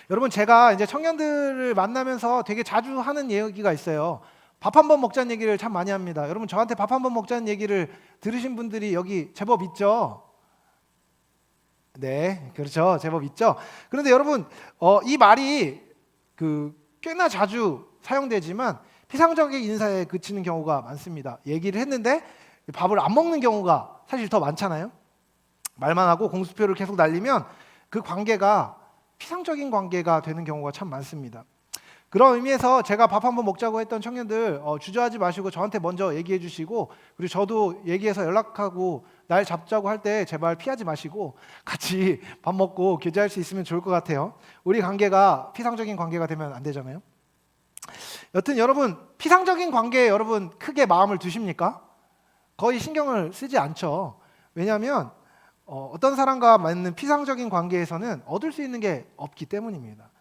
여러분, 제가 이제 청년들을 만나면서 되게 자주 하는 얘기가 있어요. 밥 한 번 먹자는 얘기를 참 많이 합니다. 여러분, 저한테 밥 한 번 먹자는 얘기를 들으신 분들이 여기 제법 있죠? 네, 그렇죠. 제법 있죠. 그런데 여러분, 이 말이 꽤나 자주 사용되지만 피상적인 인사에 그치는 경우가 많습니다. 얘기를 했는데 밥을 안 먹는 경우가 사실 더 많잖아요. 말만 하고 공수표를 계속 날리면 그 관계가 피상적인 관계가 되는 경우가 참 많습니다. 그런 의미에서 제가 밥 한번 먹자고 했던 청년들 주저하지 마시고 저한테 먼저 얘기해 주시고, 그리고 저도 얘기해서 연락하고 날 잡자고 할 때 제발 피하지 마시고 같이 밥 먹고 교제할 수 있으면 좋을 것 같아요. 우리 관계가 피상적인 관계가 되면 안 되잖아요. 여튼 여러분, 피상적인 관계에 여러분 크게 마음을 두십니까? 거의 신경을 쓰지 않죠. 왜냐하면 어떤 사람과 맞는 피상적인 관계에서는 얻을 수 있는 게 없기 때문입니다.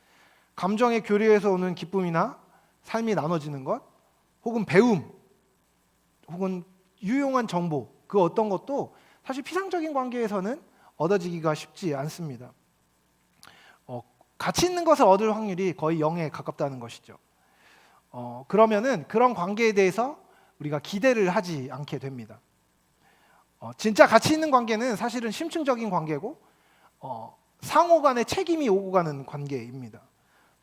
감정의 교류에서 오는 기쁨이나 삶이 나눠지는 것, 혹은 배움, 혹은 유용한 정보, 그 어떤 것도 사실 피상적인 관계에서는 얻어지기가 쉽지 않습니다. 가치 있는 것을 얻을 확률이 거의 0에 가깝다는 것이죠. 그러면은 그런 관계에 대해서 우리가 기대를 하지 않게 됩니다. 진짜 가치 있는 관계는 사실은 심층적인 관계고 상호 간의 책임이 오고 가는 관계입니다.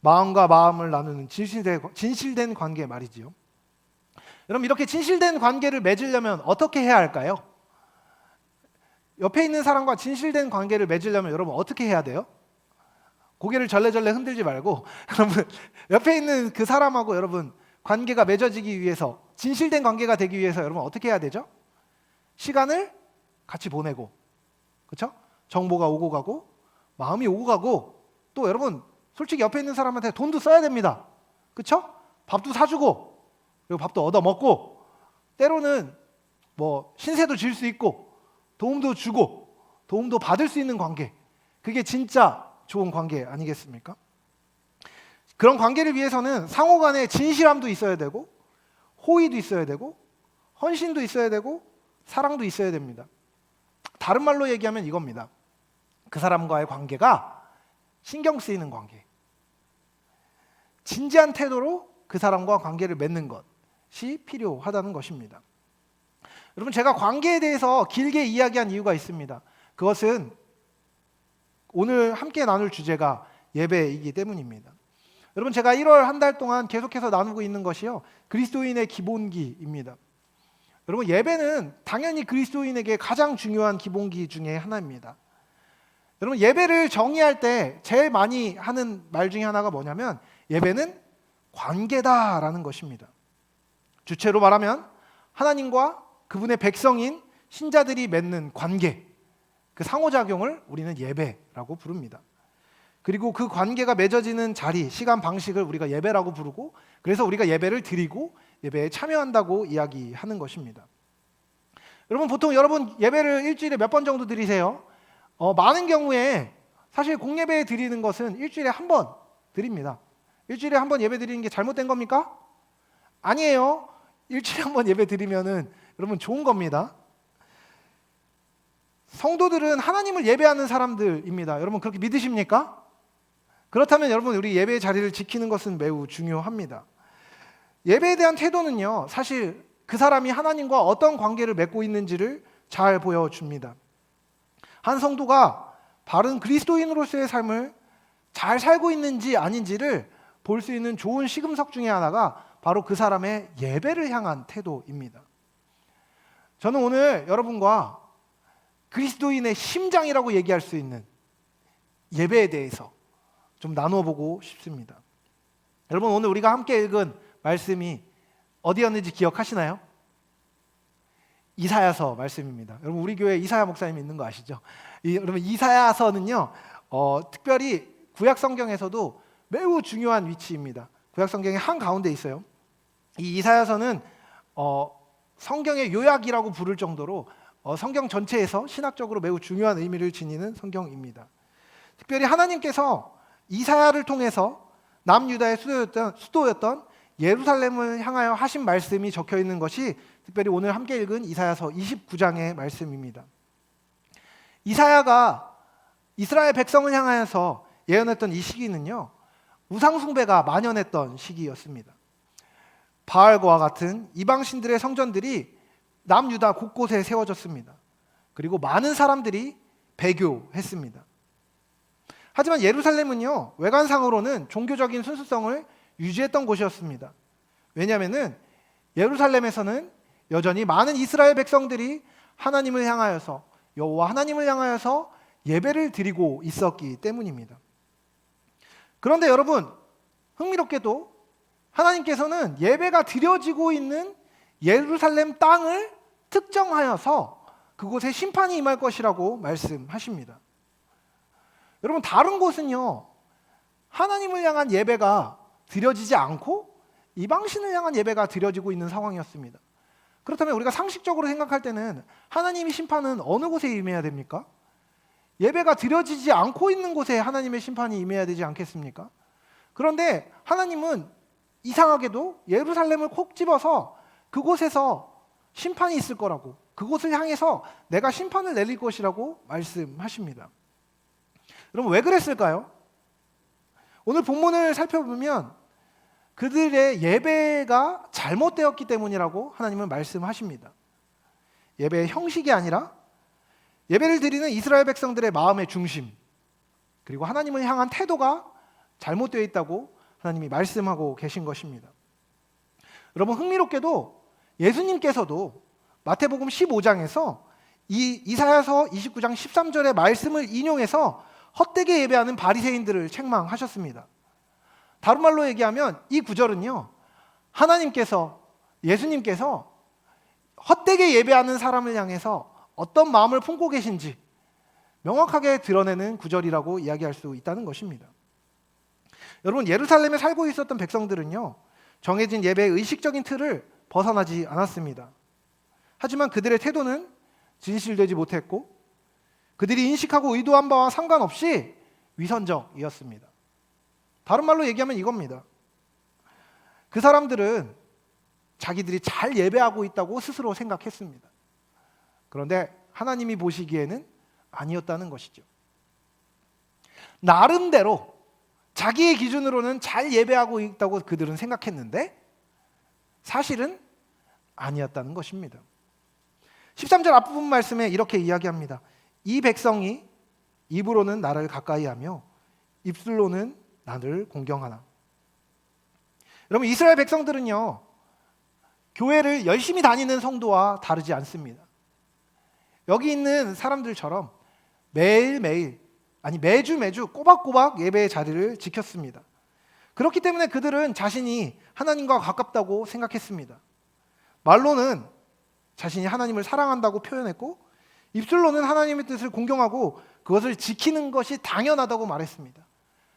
마음과 마음을 나누는 진실된 관계 말이지요. 여러분, 이렇게 진실된 관계를 맺으려면 어떻게 해야 할까요? 옆에 있는 사람과 진실된 관계를 맺으려면 여러분 어떻게 해야 돼요? 고개를 절레절레 흔들지 말고 여러분, 옆에 있는 그 사람하고 여러분 관계가 맺어지기 위해서, 진실된 관계가 되기 위해서 여러분 어떻게 해야 되죠? 시간을 같이 보내고, 그렇죠? 정보가 오고 가고 마음이 오고 가고, 또 여러분 솔직히 옆에 있는 사람한테 돈도 써야 됩니다. 그렇죠? 밥도 사주고, 그리고 밥도 얻어 먹고, 때로는 뭐 신세도 질 수 있고, 도움도 주고 도움도 받을 수 있는 관계, 그게 진짜 좋은 관계 아니겠습니까? 그런 관계를 위해서는 상호 간에 진실함도 있어야 되고, 호의도 있어야 되고, 헌신도 있어야 되고, 사랑도 있어야 됩니다. 다른 말로 얘기하면 이겁니다. 그 사람과의 관계가 신경 쓰이는 관계, 진지한 태도로 그 사람과 관계를 맺는 것이 필요하다는 것입니다. 여러분, 제가 관계에 대해서 길게 이야기한 이유가 있습니다. 그것은 오늘 함께 나눌 주제가 예배이기 때문입니다. 여러분, 제가 1월 한 달 동안 계속해서 나누고 있는 것이요, 그리스도인의 기본기입니다. 여러분, 예배는 당연히 그리스도인에게 가장 중요한 기본기 중에 하나입니다. 여러분, 예배를 정의할 때 제일 많이 하는 말 중에 하나가 뭐냐면 예배는 관계다라는 것입니다. 주체로 말하면 하나님과 그분의 백성인 신자들이 맺는 관계, 그 상호작용을 우리는 예배라고 부릅니다. 그리고 그 관계가 맺어지는 자리, 시간, 방식을 우리가 예배라고 부르고, 그래서 우리가 예배를 드리고 예배에 참여한다고 이야기하는 것입니다. 여러분, 보통 여러분 예배를 일주일에 몇 번 정도 드리세요? 많은 경우에 사실 공예배 드리는 것은 일주일에 한 번 드립니다. 일주일에 한 번 예배 드리는 게 잘못된 겁니까? 아니에요. 일주일에 한 번 예배 드리면은 여러분 좋은 겁니다. 성도들은 하나님을 예배하는 사람들입니다. 여러분, 그렇게 믿으십니까? 그렇다면 여러분, 우리 예배의 자리를 지키는 것은 매우 중요합니다. 예배에 대한 태도는요, 사실 그 사람이 하나님과 어떤 관계를 맺고 있는지를 잘 보여줍니다. 한 성도가 바른 그리스도인으로서의 삶을 잘 살고 있는지 아닌지를 볼 수 있는 좋은 시금석 중에 하나가 바로 그 사람의 예배를 향한 태도입니다. 저는 오늘 여러분과 그리스도인의 심장이라고 얘기할 수 있는 예배에 대해서 좀 나눠보고 싶습니다. 여러분, 오늘 우리가 함께 읽은 말씀이 어디였는지 기억하시나요? 이사야서 말씀입니다. 여러분, 우리 교회에 이사야 목사님이 있는 거 아시죠? 여러분, 이사야서는요, 특별히 구약 성경에서도 매우 중요한 위치입니다. 구약 성경의 한 가운데 있어요. 이 이사야서는 성경의 요약이라고 부를 정도로 성경 전체에서 신학적으로 매우 중요한 의미를 지니는 성경입니다. 특별히 하나님께서 이사야를 통해서 남유다의 수도였던 예루살렘을 향하여 하신 말씀이 적혀 있는 것이 특별히 오늘 함께 읽은 이사야서 29장의 말씀입니다. 이사야가 이스라엘 백성을 향하여서 예언했던 이 시기는요, 우상 숭배가 만연했던 시기였습니다. 바알과 같은 이방신들의 성전들이 남유다 곳곳에 세워졌습니다. 그리고 많은 사람들이 배교했습니다. 하지만 예루살렘은요, 외관상으로는 종교적인 순수성을 유지했던 곳이었습니다. 왜냐하면 예루살렘에서는 여전히 많은 이스라엘 백성들이 하나님을 향하여서, 여호와 하나님을 향하여서 예배를 드리고 있었기 때문입니다. 그런데 여러분, 흥미롭게도 하나님께서는 예배가 드려지고 있는 예루살렘 땅을 특정하여서 그곳에 심판이 임할 것이라고 말씀하십니다. 여러분, 다른 곳은요, 하나님을 향한 예배가 드려지지 않고 이방신을 향한 예배가 드려지고 있는 상황이었습니다. 그렇다면 우리가 상식적으로 생각할 때는 하나님의 심판은 어느 곳에 임해야 됩니까? 예배가 드려지지 않고 있는 곳에 하나님의 심판이 임해야 되지 않겠습니까? 그런데 하나님은 이상하게도 예루살렘을 콕 집어서 그곳에서 심판이 있을 거라고, 그곳을 향해서 내가 심판을 내릴 것이라고 말씀하십니다. 여러분, 왜 그랬을까요? 오늘 본문을 살펴보면 그들의 예배가 잘못되었기 때문이라고 하나님은 말씀하십니다. 예배의 형식이 아니라 예배를 드리는 이스라엘 백성들의 마음의 중심, 그리고 하나님을 향한 태도가 잘못되어 있다고 하나님이 말씀하고 계신 것입니다. 여러분, 흥미롭게도 예수님께서도 마태복음 15장에서 이 이사야서 29장 13절의 말씀을 인용해서 헛되게 예배하는 바리새인들을 책망하셨습니다. 다른 말로 얘기하면 이 구절은요, 하나님께서, 예수님께서 헛되게 예배하는 사람을 향해서 어떤 마음을 품고 계신지 명확하게 드러내는 구절이라고 이야기할 수 있다는 것입니다. 여러분, 예루살렘에 살고 있었던 백성들은요, 정해진 예배의 의식적인 틀을 벗어나지 않았습니다. 하지만 그들의 태도는 진실되지 못했고 그들이 인식하고 의도한 바와 상관없이 위선적이었습니다. 다른 말로 얘기하면 이겁니다. 그 사람들은 자기들이 잘 예배하고 있다고 스스로 생각했습니다. 그런데 하나님이 보시기에는 아니었다는 것이죠. 나름대로 자기의 기준으로는 잘 예배하고 있다고 그들은 생각했는데 사실은 아니었다는 것입니다. 13절 앞부분 말씀에 이렇게 이야기합니다. 이 백성이 입으로는 나를 가까이하며 입술로는 나를 공경하나. 여러분, 이스라엘 백성들은요, 교회를 열심히 다니는 성도와 다르지 않습니다. 여기 있는 사람들처럼 매일매일, 아니 매주 꼬박꼬박 예배의 자리를 지켰습니다. 그렇기 때문에 그들은 자신이 하나님과 가깝다고 생각했습니다. 말로는 자신이 하나님을 사랑한다고 표현했고 입술로는 하나님의 뜻을 공경하고 그것을 지키는 것이 당연하다고 말했습니다.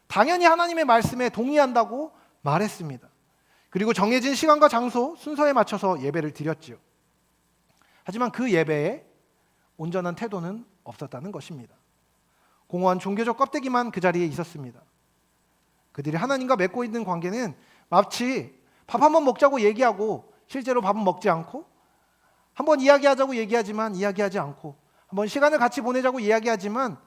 당연히 하나님의 말씀에 동의한다고 말했습니다. 그리고 정해진 시간과 장소, 순서에 맞춰서 예배를 드렸지요. 하지만 그 예배에 온전한 태도는 없었다는 것입니다. 공허한 종교적 껍데기만 그 자리에 있었습니다. 그들이 하나님과 맺고 있는 관계는 마치 밥 한번 먹자고 얘기하고 실제로 밥은 먹지 않고, 한번 이야기하자고 얘기하지만 이야기하지 않고, 한번 시간을 같이 보내자고 이야기하지만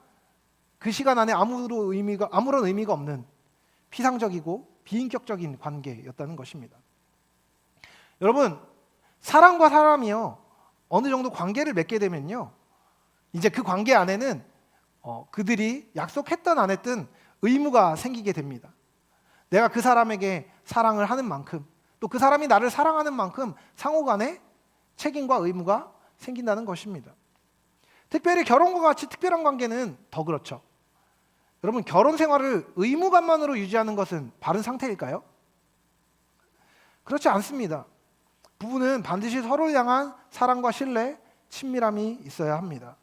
그 시간 안에 아무런 의미가 없는 피상적이고 비인격적인 관계였다는 것입니다. 여러분, 사람과 사람이요, 어느 정도 관계를 맺게 되면요, 이제 그 관계 안에는 그들이 약속했든 안 했든 의무가 생기게 됩니다. 내가 그 사람에게 사랑을 하는 만큼, 또 그 사람이 나를 사랑하는 만큼 상호 간에 책임과 의무가 생긴다는 것입니다. 특별히 결혼과 같이 특별한 관계는 더 그렇죠. 여러분, 결혼 생활을 의무감만으로 유지하는 것은 바른 상태일까요? 그렇지 않습니다. 부부는 반드시 서로를 향한 사랑과 신뢰, 친밀함이 있어야 합니다.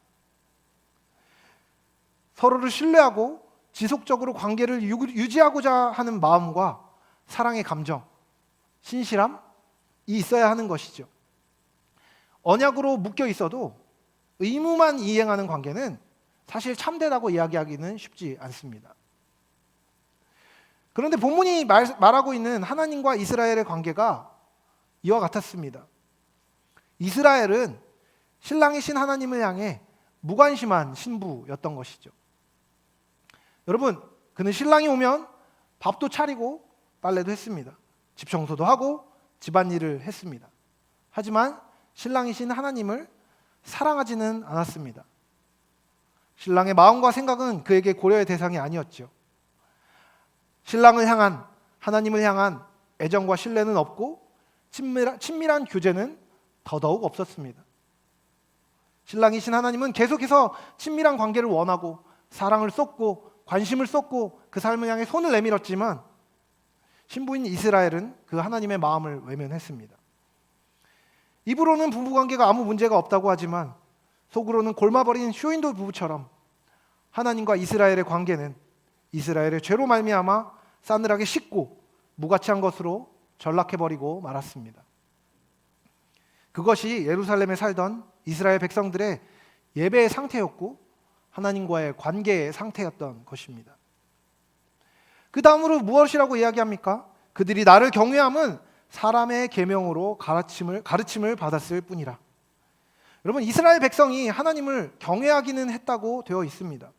서로를 신뢰하고 지속적으로 관계를 유지하고자 하는 마음과 사랑의 감정, 신실함이 있어야 하는 것이죠. 언약으로 묶여 있어도 의무만 이행하는 관계는 사실 참되다고 이야기하기는 쉽지 않습니다. 그런데 본문이 말하고 있는 하나님과 이스라엘의 관계가 이와 같았습니다. 이스라엘은 신랑이신 하나님을 향해 무관심한 신부였던 것이죠. 여러분, 그는 신랑이 오면 밥도 차리고 빨래도 했습니다. 집 청소도 하고 집안일을 했습니다. 하지만 신랑이신 하나님을 사랑하지는 않았습니다. 신랑의 마음과 생각은 그에게 고려의 대상이 아니었죠. 신랑을 향한, 하나님을 향한 애정과 신뢰는 없고 친밀한 교제는 더더욱 없었습니다. 신랑이신 하나님은 계속해서 친밀한 관계를 원하고 사랑을 쏟고 관심을 쏟고 그 삶을 향해 손을 내밀었지만 신부인 이스라엘은 그 하나님의 마음을 외면했습니다. 입으로는 부부관계가 아무 문제가 없다고 하지만 속으로는 골마버린 쇼윈도 부부처럼 하나님과 이스라엘의 관계는 이스라엘의 죄로 말미암아 싸늘하게 식고 무가치한 것으로 전락해버리고 말았습니다. 그것이 예루살렘에 살던 이스라엘 백성들의 예배의 상태였고 하나님과의 관계의 상태였던 것입니다. 그 다음으로 무엇이라고 이야기합니까? 그들이 나를 경외함은 사람의 계명으로 가르침을 받았을 뿐이라. 여러분, 이스라엘 백성이 하나님을 경외하기는 했다고 되어 있습니다.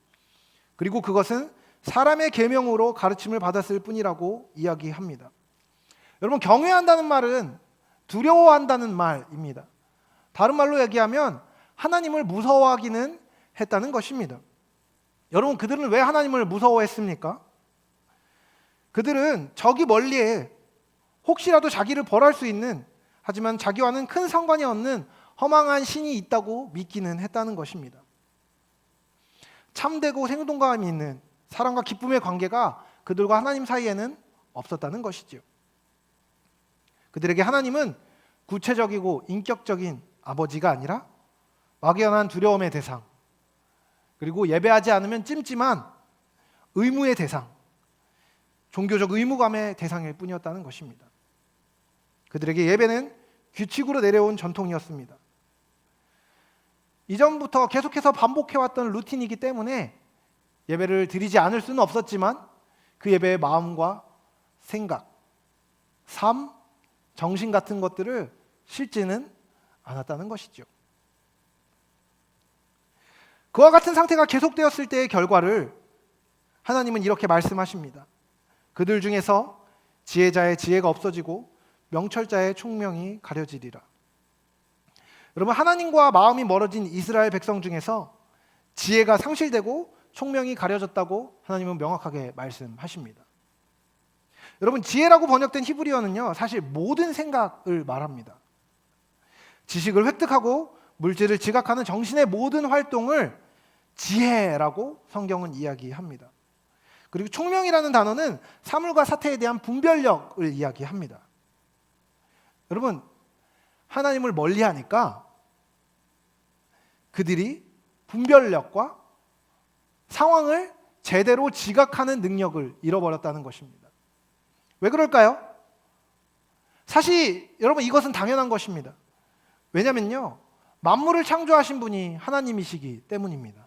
그리고 그것은 사람의 계명으로 가르침을 받았을 뿐이라고 이야기합니다. 여러분, 경외한다는 말은 두려워한다는 말입니다. 다른 말로 얘기하면 하나님을 무서워하기는 했다는 것입니다. 여러분, 그들은 왜 하나님을 무서워했습니까? 그들은 저기 멀리에 혹시라도 자기를 벌할 수 있는, 하지만 자기와는 큰 상관이 없는 허망한 신이 있다고 믿기는 했다는 것입니다. 참되고 생동감이 있는 사랑과 기쁨의 관계가 그들과 하나님 사이에는 없었다는 것이죠. 그들에게 하나님은 구체적이고 인격적인 아버지가 아니라 막연한 두려움의 대상, 그리고 예배하지 않으면 찜찜한 의무의 대상, 종교적 의무감의 대상일 뿐이었다는 것입니다. 그들에게 예배는 규칙으로 내려온 전통이었습니다. 이전부터 계속해서 반복해왔던 루틴이기 때문에 예배를 드리지 않을 수는 없었지만 그 예배의 마음과 생각, 삶, 정신 같은 것들을 실지는 않았다는 것이죠. 그와 같은 상태가 계속되었을 때의 결과를 하나님은 이렇게 말씀하십니다. 그들 중에서 지혜자의 지혜가 없어지고 명철자의 총명이 가려지리라. 여러분, 하나님과 마음이 멀어진 이스라엘 백성 중에서 지혜가 상실되고 총명이 가려졌다고 하나님은 명확하게 말씀하십니다. 여러분, 지혜라고 번역된 히브리어는요, 사실 모든 생각을 말합니다. 지식을 획득하고 물질을 지각하는 정신의 모든 활동을 지혜라고 성경은 이야기합니다. 그리고 총명이라는 단어는 사물과 사태에 대한 분별력을 이야기합니다. 여러분, 하나님을 멀리하니까 그들이 분별력과 상황을 제대로 지각하는 능력을 잃어버렸다는 것입니다. 왜 그럴까요? 사실 여러분, 이것은 당연한 것입니다. 왜냐면요, 만물을 창조하신 분이 하나님이시기 때문입니다.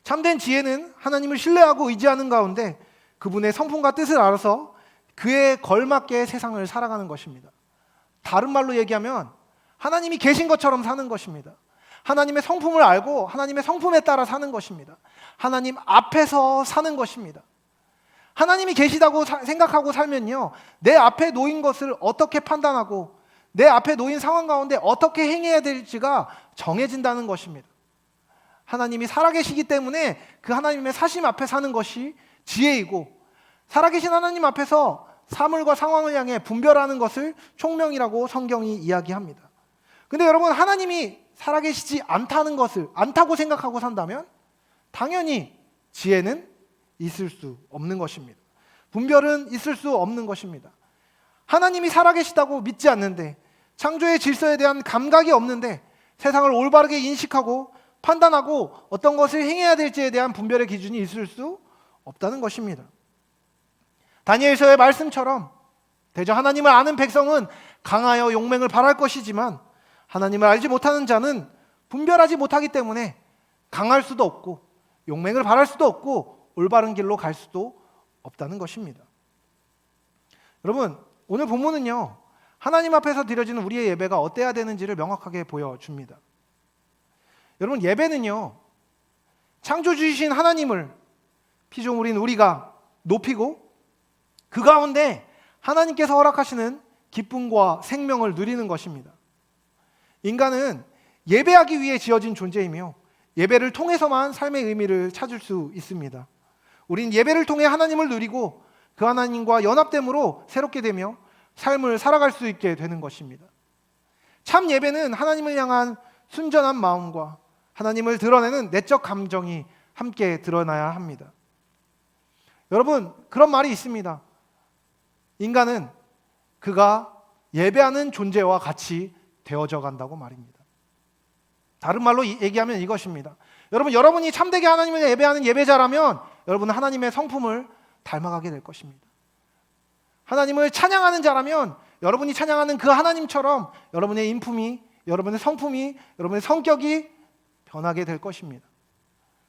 참된 지혜는 하나님을 신뢰하고 의지하는 가운데 그분의 성품과 뜻을 알아서 그에 걸맞게 세상을 살아가는 것입니다. 다른 말로 얘기하면 하나님이 계신 것처럼 사는 것입니다. 하나님의 성품을 알고 하나님의 성품에 따라 사는 것입니다. 하나님 앞에서 사는 것입니다. 하나님이 계시다고 생각하고 살면요, 내 앞에 놓인 것을 어떻게 판단하고 내 앞에 놓인 상황 가운데 어떻게 행해야 될지가 정해진다는 것입니다. 하나님이 살아계시기 때문에 그 하나님의 사심 앞에 사는 것이 지혜이고, 살아계신 하나님 앞에서 사물과 상황을 향해 분별하는 것을 총명이라고 성경이 이야기합니다. 근데 여러분, 하나님이 살아계시지 않다고 생각하고 산다면 당연히 지혜는 있을 수 없는 것입니다. 분별은 있을 수 없는 것입니다. 하나님이 살아계시다고 믿지 않는데, 창조의 질서에 대한 감각이 없는데 세상을 올바르게 인식하고 판단하고 어떤 것을 행해야 될지에 대한 분별의 기준이 있을 수 없다는 것입니다. 다니엘서의 말씀처럼 대저 하나님을 아는 백성은 강하여 용맹을 발할 것이지만 하나님을 알지 못하는 자는 분별하지 못하기 때문에 강할 수도 없고 용맹을 발할 수도 없고 올바른 길로 갈 수도 없다는 것입니다. 여러분, 오늘 본문은요, 하나님 앞에서 드려지는 우리의 예배가 어때야 되는지를 명확하게 보여줍니다. 여러분, 예배는요, 창조주이신 하나님을 피조물인 우리가 높이고 그 가운데 하나님께서 허락하시는 기쁨과 생명을 누리는 것입니다. 인간은 예배하기 위해 지어진 존재이며 예배를 통해서만 삶의 의미를 찾을 수 있습니다. 우린 예배를 통해 하나님을 누리고 그 하나님과 연합됨으로 새롭게 되며 삶을 살아갈 수 있게 되는 것입니다. 참 예배는 하나님을 향한 순전한 마음과 하나님을 드러내는 내적 감정이 함께 드러나야 합니다. 여러분, 그런 말이 있습니다. 인간은 그가 예배하는 존재와 같이 되어져 간다고 말입니다. 다른 말로 얘기하면 이것입니다. 여러분, 여러분이 참되게 하나님을 예배하는 예배자라면 여러분은 하나님의 성품을 닮아가게 될 것입니다. 하나님을 찬양하는 자라면 여러분이 찬양하는 그 하나님처럼 여러분의 인품이, 여러분의 성품이, 여러분의 성격이 변하게 될 것입니다.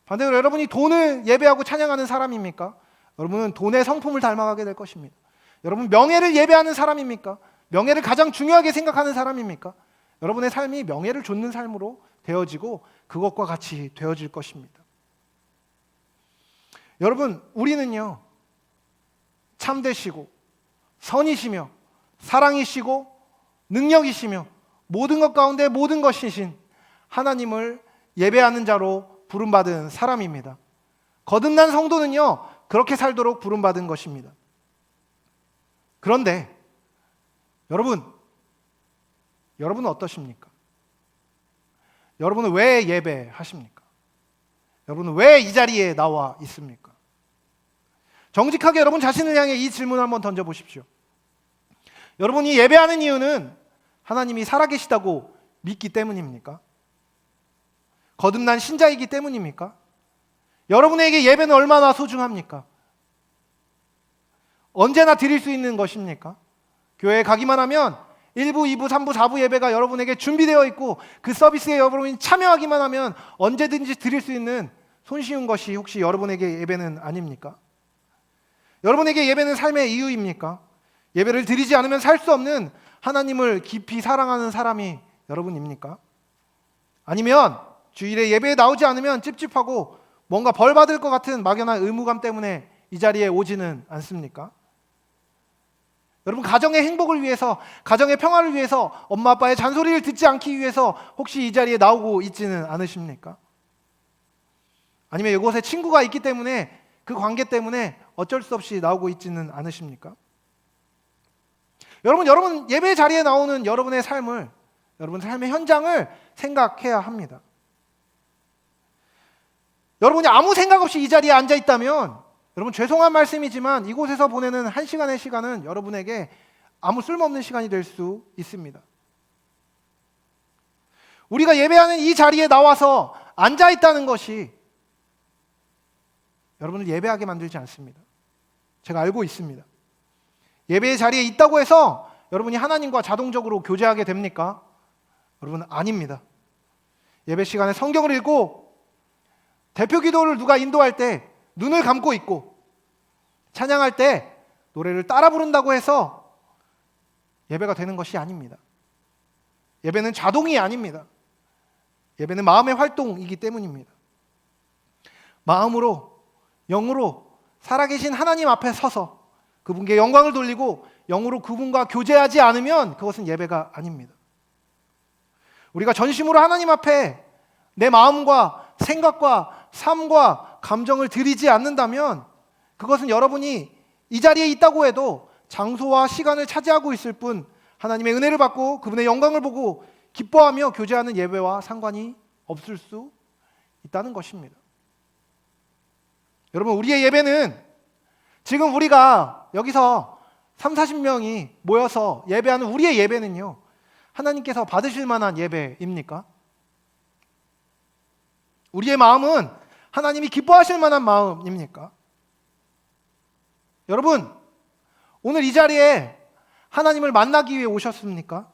반대로 여러분이 돈을 예배하고 찬양하는 사람입니까? 여러분은 돈의 성품을 닮아가게 될 것입니다. 여러분 명예를 예배하는 사람입니까? 명예를 가장 중요하게 생각하는 사람입니까? 여러분의 삶이 명예를 좇는 삶으로 되어지고 그것과 같이 되어질 것입니다. 여러분, 우리는요, 참되시고 선이시며 사랑이시고 능력이시며 모든 것 가운데 모든 것이신 하나님을 예배하는 자로 부름받은 사람입니다. 거듭난 성도는요, 그렇게 살도록 부름받은 것입니다. 그런데 여러분은 어떠십니까? 여러분은 왜 예배하십니까? 여러분은 왜 이 자리에 나와 있습니까? 정직하게 여러분 자신을 향해 이 질문을 한번 던져보십시오. 여러분이 예배하는 이유는 하나님이 살아계시다고 믿기 때문입니까? 거듭난 신자이기 때문입니까? 여러분에게 예배는 얼마나 소중합니까? 언제나 드릴 수 있는 것입니까? 교회에 가기만 하면 1부, 2부, 3부, 4부 예배가 여러분에게 준비되어 있고 그 서비스에 여러분이 참여하기만 하면 언제든지 드릴 수 있는 손쉬운 것이 혹시 여러분에게 예배는 아닙니까? 여러분에게 예배는 삶의 이유입니까? 예배를 드리지 않으면 살 수 없는 하나님을 깊이 사랑하는 사람이 여러분입니까? 아니면 주일에 예배에 나오지 않으면 찝찝하고 뭔가 벌 받을 것 같은 막연한 의무감 때문에 이 자리에 오지는 않습니까? 여러분 가정의 행복을 위해서, 가정의 평화를 위해서, 엄마 아빠의 잔소리를 듣지 않기 위해서 혹시 이 자리에 나오고 있지는 않으십니까? 아니면 이곳에 친구가 있기 때문에 그 관계 때문에 어쩔 수 없이 나오고 있지는 않으십니까? 여러분 예배 자리에 나오는 여러분의 삶을, 여러분 삶의 현장을 생각해야 합니다. 여러분이 아무 생각 없이 이 자리에 앉아 있다면 여러분 죄송한 말씀이지만 이곳에서 보내는 한 시간의 시간은 여러분에게 아무 쓸모없는 시간이 될 수 있습니다. 우리가 예배하는 이 자리에 나와서 앉아 있다는 것이 여러분을 예배하게 만들지 않습니다. 제가 알고 있습니다. 예배의 자리에 있다고 해서 여러분이 하나님과 자동적으로 교제하게 됩니까? 여러분 아닙니다. 예배 시간에 성경을 읽고 대표 기도를 누가 인도할 때 눈을 감고 있고 찬양할 때 노래를 따라 부른다고 해서 예배가 되는 것이 아닙니다. 예배는 자동이 아닙니다. 예배는 마음의 활동이기 때문입니다. 마음으로, 영으로 살아계신 하나님 앞에 서서 그분께 영광을 돌리고 영으로 그분과 교제하지 않으면 그것은 예배가 아닙니다. 우리가 전심으로 하나님 앞에 내 마음과 생각과 삶과 감정을 드리지 않는다면 그것은 여러분이 이 자리에 있다고 해도 장소와 시간을 차지하고 있을 뿐 하나님의 은혜를 받고 그분의 영광을 보고 기뻐하며 교제하는 예배와 상관이 없을 수 있다는 것입니다. 여러분 우리의 예배는 지금 우리가 여기서 30-40명이 모여서 예배하는 우리의 예배는요, 하나님께서 받으실 만한 예배입니까? 우리의 마음은 하나님이 기뻐하실 만한 마음입니까? 여러분, 오늘 이 자리에 하나님을 만나기 위해 오셨습니까?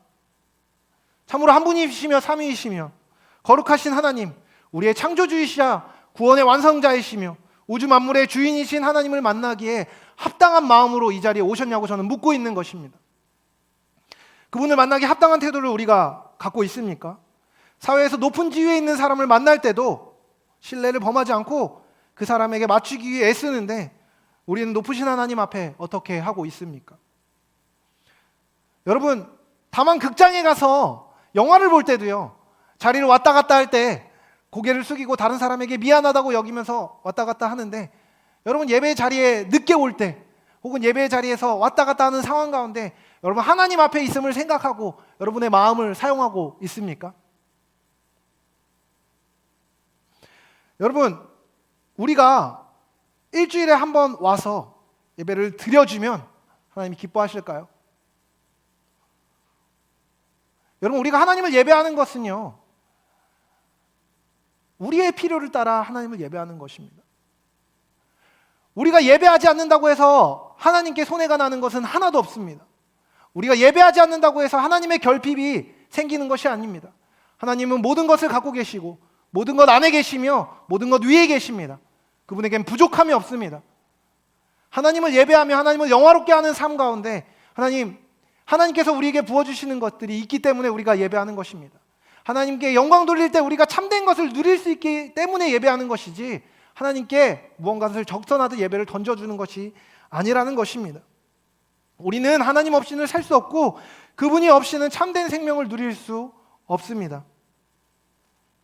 참으로 한 분이시며 삼위이시며 거룩하신 하나님, 우리의 창조주이시자 구원의 완성자이시며 우주 만물의 주인이신 하나님을 만나기에 합당한 마음으로 이 자리에 오셨냐고 저는 묻고 있는 것입니다. 그분을 만나기 합당한 태도를 우리가 갖고 있습니까? 사회에서 높은 지위에 있는 사람을 만날 때도 신뢰를 범하지 않고 그 사람에게 맞추기 위해 애쓰는데 우리는 높으신 하나님 앞에 어떻게 하고 있습니까? 여러분, 다만 극장에 가서 영화를 볼 때도요, 자리를 왔다 갔다 할 때 고개를 숙이고 다른 사람에게 미안하다고 여기면서 왔다 갔다 하는데, 여러분 예배 자리에 늦게 올 때 혹은 예배 자리에서 왔다 갔다 하는 상황 가운데 여러분 하나님 앞에 있음을 생각하고 여러분의 마음을 사용하고 있습니까? 여러분, 우리가 일주일에 한 번 와서 예배를 드려주면 하나님이 기뻐하실까요? 여러분, 우리가 하나님을 예배하는 것은요, 우리의 필요를 따라 하나님을 예배하는 것입니다. 우리가 예배하지 않는다고 해서 하나님께 손해가 나는 것은 하나도 없습니다. 우리가 예배하지 않는다고 해서 하나님의 결핍이 생기는 것이 아닙니다. 하나님은 모든 것을 갖고 계시고 모든 것 안에 계시며 모든 것 위에 계십니다. 그분에겐 부족함이 없습니다. 하나님을 예배하며 하나님을 영화롭게 하는 삶 가운데 하나님께서 우리에게 부어주시는 것들이 있기 때문에 우리가 예배하는 것입니다. 하나님께 영광 돌릴 때 우리가 참된 것을 누릴 수 있기 때문에 예배하는 것이지, 하나님께 무언가를 적선하듯 예배를 던져주는 것이 아니라는 것입니다. 우리는 하나님 없이는 살 수 없고 그분이 없이는 참된 생명을 누릴 수 없습니다.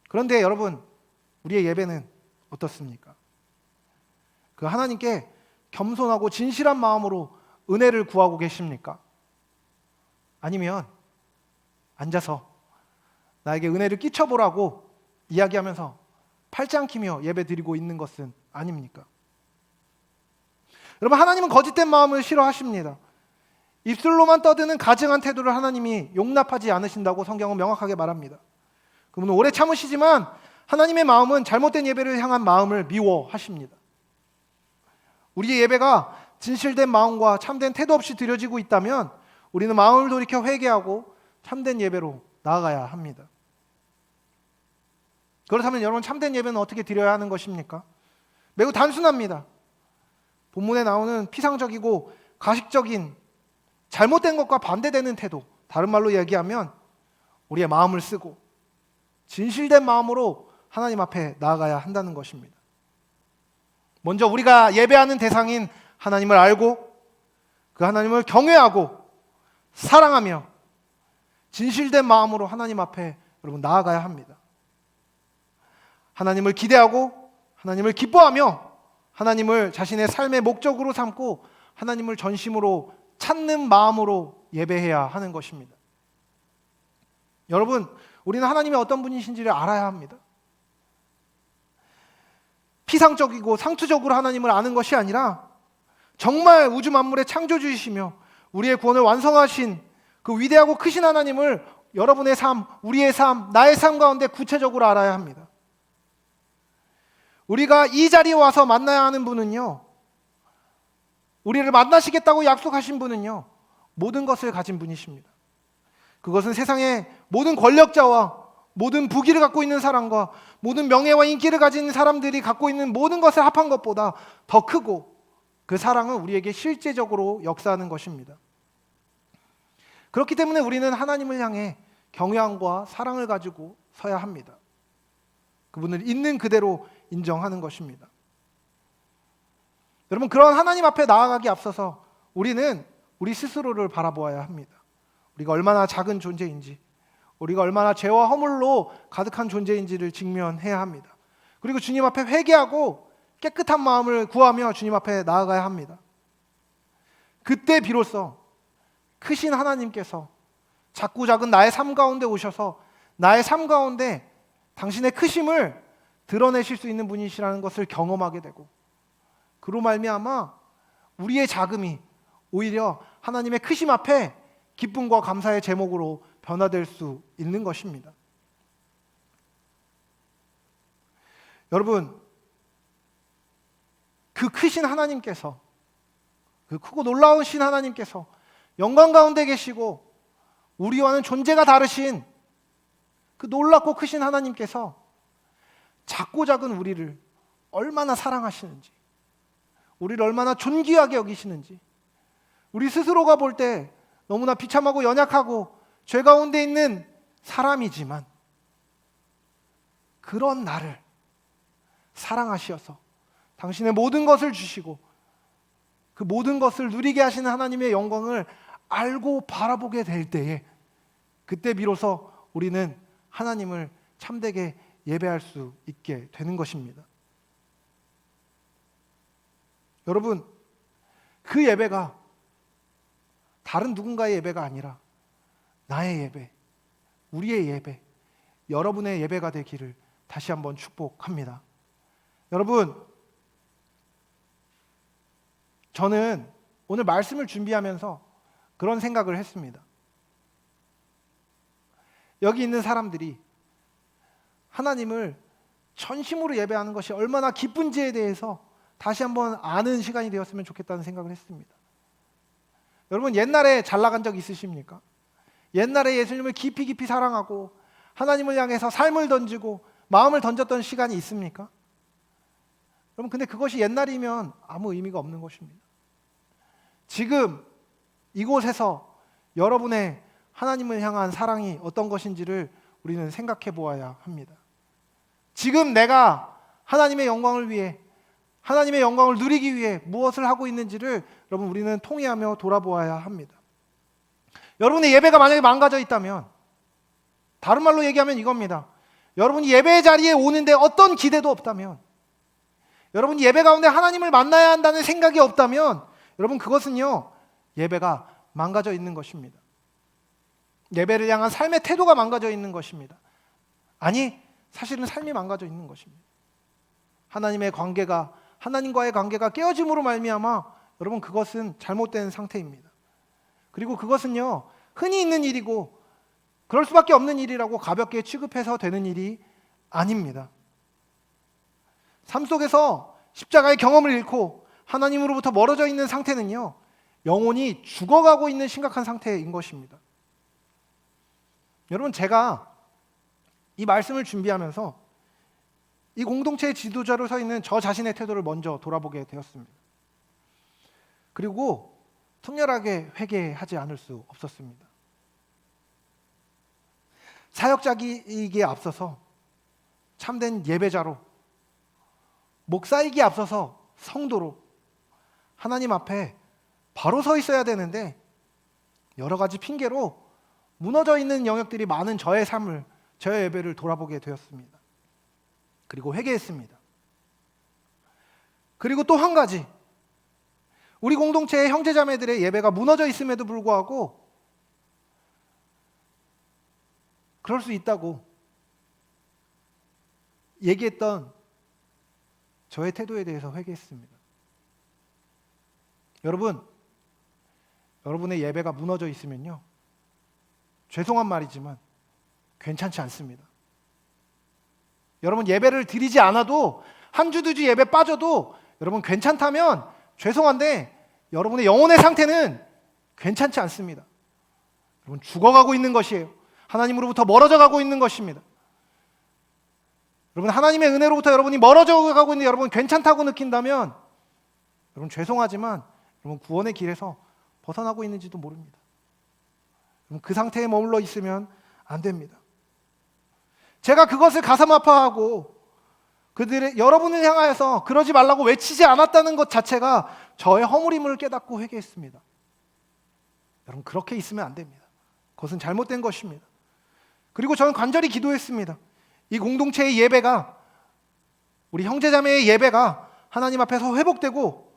그런데 여러분, 우리의 예배는 어떻습니까? 그 하나님께 겸손하고 진실한 마음으로 은혜를 구하고 계십니까? 아니면 앉아서 나에게 은혜를 끼쳐보라고 이야기하면서 팔짱 끼며 예배 드리고 있는 것은 아닙니까? 여러분, 하나님은 거짓된 마음을 싫어하십니다. 입술로만 떠드는 가증한 태도를 하나님이 용납하지 않으신다고 성경은 명확하게 말합니다. 그분은 오래 참으시지만 하나님의 마음은 잘못된 예배를 향한 마음을 미워하십니다. 우리의 예배가 진실된 마음과 참된 태도 없이 드려지고 있다면 우리는 마음을 돌이켜 회개하고 참된 예배로 나아가야 합니다. 그렇다면 여러분, 참된 예배는 어떻게 드려야 하는 것입니까? 매우 단순합니다. 본문에 나오는 피상적이고 가식적인 잘못된 것과 반대되는 태도, 다른 말로 얘기하면 우리의 마음을 쓰고 진실된 마음으로 하나님 앞에 나아가야 한다는 것입니다. 먼저 우리가 예배하는 대상인 하나님을 알고 그 하나님을 경외하고 사랑하며 진실된 마음으로 하나님 앞에 여러분 나아가야 합니다. 하나님을 기대하고 하나님을 기뻐하며 하나님을 자신의 삶의 목적으로 삼고 하나님을 전심으로 찾는 마음으로 예배해야 하는 것입니다. 여러분, 우리는 하나님이 어떤 분이신지를 알아야 합니다. 피상적이고 상투적으로 하나님을 아는 것이 아니라 정말 우주 만물의 창조주이시며 우리의 구원을 완성하신 그 위대하고 크신 하나님을 여러분의 삶, 우리의 삶, 나의 삶 가운데 구체적으로 알아야 합니다. 우리가 이 자리에 와서 만나야 하는 분은요, 우리를 만나시겠다고 약속하신 분은요, 모든 것을 가진 분이십니다. 그것은 세상의 모든 권력자와 모든 부귀를 갖고 있는 사람과 모든 명예와 인기를 가진 사람들이 갖고 있는 모든 것을 합한 것보다 더 크고, 그 사랑은 우리에게 실제적으로 역사하는 것입니다. 그렇기 때문에 우리는 하나님을 향해 경외함과 사랑을 가지고 서야 합니다. 그분을 있는 그대로 인정하는 것입니다. 여러분, 그런 하나님 앞에 나아가기 앞서서 우리는 우리 스스로를 바라보아야 합니다. 우리가 얼마나 작은 존재인지, 우리가 얼마나 죄와 허물로 가득한 존재인지를 직면해야 합니다. 그리고 주님 앞에 회개하고 깨끗한 마음을 구하며 주님 앞에 나아가야 합니다. 그때 비로소 크신 하나님께서 작고 작은 나의 삶 가운데 오셔서 나의 삶 가운데 당신의 크심을 드러내실 수 있는 분이시라는 것을 경험하게 되고, 그로 말미암아 우리의 작음이 오히려 하나님의 크심 앞에 기쁨과 감사의 제목으로 변화될 수 있는 것입니다. 여러분, 그 크신 하나님께서, 그 크고 놀라우신 하나님께서 영광 가운데 계시고 우리와는 존재가 다르신 그 놀랍고 크신 하나님께서 작고 작은 우리를 얼마나 사랑하시는지, 우리를 얼마나 존귀하게 여기시는지, 우리 스스로가 볼 때 너무나 비참하고 연약하고 죄 가운데 있는 사람이지만 그런 나를 사랑하시어서 당신의 모든 것을 주시고 그 모든 것을 누리게 하시는 하나님의 영광을 알고 바라보게 될 때에 그때 비로소 우리는 하나님을 참되게 예배할 수 있게 되는 것입니다. 여러분, 그 예배가 다른 누군가의 예배가 아니라 나의 예배, 우리의 예배, 여러분의 예배가 되기를 다시 한번 축복합니다. 여러분, 저는 오늘 말씀을 준비하면서 그런 생각을 했습니다. 여기 있는 사람들이 하나님을 전심으로 예배하는 것이 얼마나 기쁜지에 대해서 다시 한번 아는 시간이 되었으면 좋겠다는 생각을 했습니다. 여러분, 옛날에 잘 나간 적 있으십니까? 옛날에 예수님을 깊이 사랑하고 하나님을 향해서 삶을 던지고 마음을 던졌던 시간이 있습니까? 여러분, 근데 그것이 옛날이면 아무 의미가 없는 것입니다. 지금 이곳에서 여러분의 하나님을 향한 사랑이 어떤 것인지를 우리는 생각해 보아야 합니다. 지금 내가 하나님의 영광을 위해, 하나님의 영광을 누리기 위해 무엇을 하고 있는지를 여러분 우리는 통회하며 돌아보아야 합니다. 여러분의 예배가 만약에 망가져 있다면, 다른 말로 얘기하면 이겁니다. 여러분이 예배 자리에 오는데 어떤 기대도 없다면, 여러분이 예배 가운데 하나님을 만나야 한다는 생각이 없다면, 여러분 그것은요, 예배가 망가져 있는 것입니다. 예배를 향한 삶의 태도가 망가져 있는 것입니다. 아니, 사실은 삶이 망가져 있는 것입니다. 하나님과의 관계가 깨어짐으로 말미암아 여러분 그것은 잘못된 상태입니다. 그리고 그것은요, 흔히 있는 일이고 그럴 수밖에 없는 일이라고 가볍게 취급해서 되는 일이 아닙니다. 삶 속에서 십자가의 경험을 잃고 하나님으로부터 멀어져 있는 상태는요, 영혼이 죽어가고 있는 심각한 상태인 것입니다. 여러분, 제가 이 말씀을 준비하면서 이 공동체의 지도자로 서 있는 저 자신의 태도를 먼저 돌아보게 되었습니다. 그리고 통렬하게 회개하지 않을 수 없었습니다. 사역자이기에 앞서서 참된 예배자로, 목사이기에 앞서서 성도로 하나님 앞에 바로 서 있어야 되는데 여러 가지 핑계로 무너져 있는 영역들이 많은 저의 삶을, 저의 예배를 돌아보게 되었습니다. 그리고 회개했습니다. 그리고 또 한 가지, 우리 공동체의 형제자매들의 예배가 무너져 있음에도 불구하고 그럴 수 있다고 얘기했던 저의 태도에 대해서 회개했습니다. 여러분, 여러분의 예배가 무너져 있으면요, 죄송한 말이지만 괜찮지 않습니다. 여러분, 예배를 드리지 않아도 한 주 두 주 예배 빠져도 여러분 괜찮다면 죄송한데 여러분의 영혼의 상태는 괜찮지 않습니다. 여러분 죽어가고 있는 것이에요. 하나님으로부터 멀어져 가고 있는 것입니다. 여러분, 하나님의 은혜로부터 여러분이 멀어져 가고 있는데 여러분 괜찮다고 느낀다면 여러분 죄송하지만 여러분 구원의 길에서 벗어나고 있는지도 모릅니다. 여러분 그 상태에 머물러 있으면 안 됩니다. 제가 그것을 가슴 아파하고 여러분을 향하여서 그러지 말라고 외치지 않았다는 것 자체가 저의 허물임을 깨닫고 회개했습니다. 여러분 그렇게 있으면 안 됩니다. 그것은 잘못된 것입니다. 그리고 저는 간절히 기도했습니다. 이 공동체의 예배가, 우리 형제자매의 예배가 하나님 앞에서 회복되고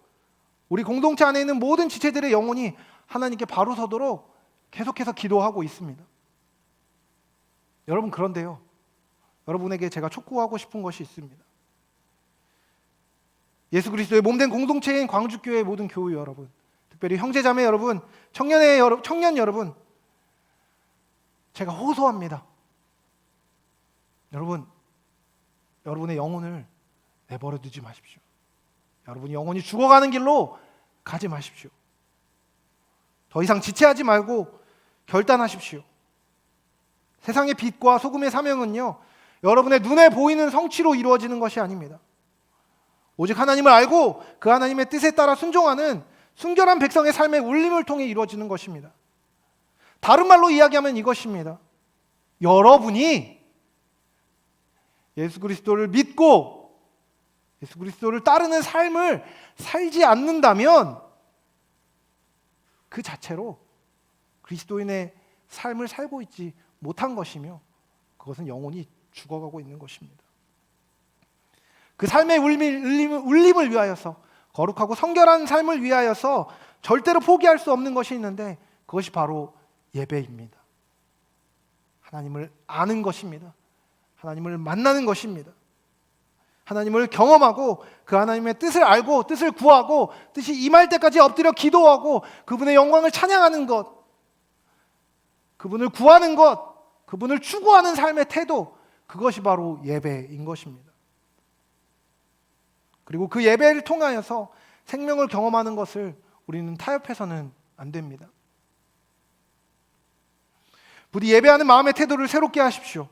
우리 공동체 안에 있는 모든 지체들의 영혼이 하나님께 바로 서도록 계속해서 기도하고 있습니다. 여러분, 그런데요, 여러분에게 제가 촉구하고 싶은 것이 있습니다. 예수 그리스도의 몸된 공동체인 광주교회의 모든 교우 여러분, 특별히 형제자매 여러분, 청년 여러분, 제가 호소합니다. 여러분, 여러분의 영혼을 내버려 두지 마십시오. 여러분이 영혼이 죽어가는 길로 가지 마십시오. 더 이상 지체하지 말고 결단하십시오. 세상의 빛과 소금의 사명은요, 여러분의 눈에 보이는 성취로 이루어지는 것이 아닙니다. 오직 하나님을 알고 그 하나님의 뜻에 따라 순종하는 순결한 백성의 삶의 울림을 통해 이루어지는 것입니다. 다른 말로 이야기하면 이것입니다. 여러분이 예수 그리스도를 믿고 예수 그리스도를 따르는 삶을 살지 않는다면 그 자체로 그리스도인의 삶을 살고 있지 못한 것이며 그것은 영혼이 죽어가고 있는 것입니다. 그 삶의 울림을 위하여서 거룩하고 성결한 삶을 위하여서 절대로 포기할 수 없는 것이 있는데 그것이 바로 예배입니다. 하나님을 아는 것입니다. 하나님을 만나는 것입니다. 하나님을 경험하고 그 하나님의 뜻을 알고 뜻을 구하고 뜻이 임할 때까지 엎드려 기도하고 그분의 영광을 찬양하는 것, 그분을 구하는 것, 그분을 추구하는 삶의 태도, 그것이 바로 예배인 것입니다. 그리고 그 예배를 통하여서 생명을 경험하는 것을 우리는 타협해서는 안 됩니다. 부디 예배하는 마음의 태도를 새롭게 하십시오.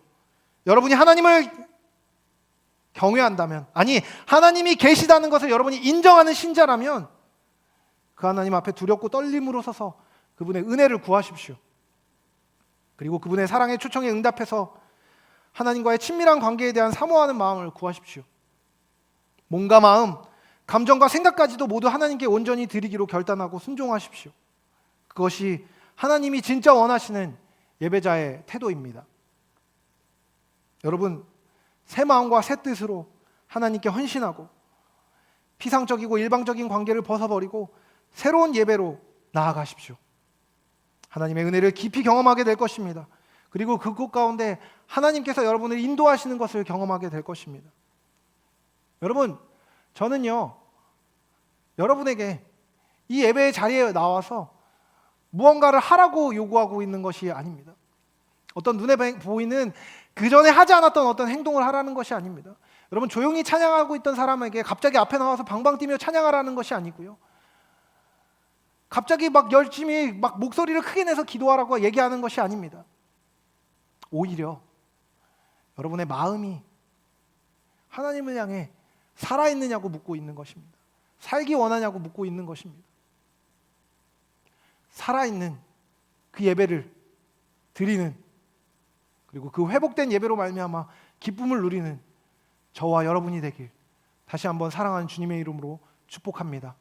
여러분이 하나님을 경외한다면, 아니 하나님이 계시다는 것을 여러분이 인정하는 신자라면 그 하나님 앞에 두렵고 떨림으로 서서 그분의 은혜를 구하십시오. 그리고 그분의 사랑의 초청에 응답해서 하나님과의 친밀한 관계에 대한 사모하는 마음을 구하십시오. 몸과 마음, 감정과 생각까지도 모두 하나님께 온전히 드리기로 결단하고 순종하십시오. 그것이 하나님이 진짜 원하시는 예배자의 태도입니다. 여러분, 새 마음과 새 뜻으로 하나님께 헌신하고 피상적이고 일방적인 관계를 벗어버리고 새로운 예배로 나아가십시오. 하나님의 은혜를 깊이 경험하게 될 것입니다. 그리고 그곳 가운데 하나님께서 여러분을 인도하시는 것을 경험하게 될 것입니다. 여러분, 저는요, 여러분에게 이 예배의 자리에 나와서 무언가를 하라고 요구하고 있는 것이 아닙니다. 어떤 눈에 보이는 그 전에 하지 않았던 어떤 행동을 하라는 것이 아닙니다. 여러분, 조용히 찬양하고 있던 사람에게 갑자기 앞에 나와서 방방 뛰며 찬양하라는 것이 아니고요. 갑자기 막 열심히 막 목소리를 크게 내서 기도하라고 얘기하는 것이 아닙니다. 오히려 여러분의 마음이 하나님을 향해 살아있느냐고 묻고 있는 것입니다. 살기 원하냐고 묻고 있는 것입니다. 살아있는 그 예배를 드리는, 그리고 그 회복된 예배로 말미암아 기쁨을 누리는 저와 여러분이 되길 다시 한번 사랑하는 주님의 이름으로 축복합니다.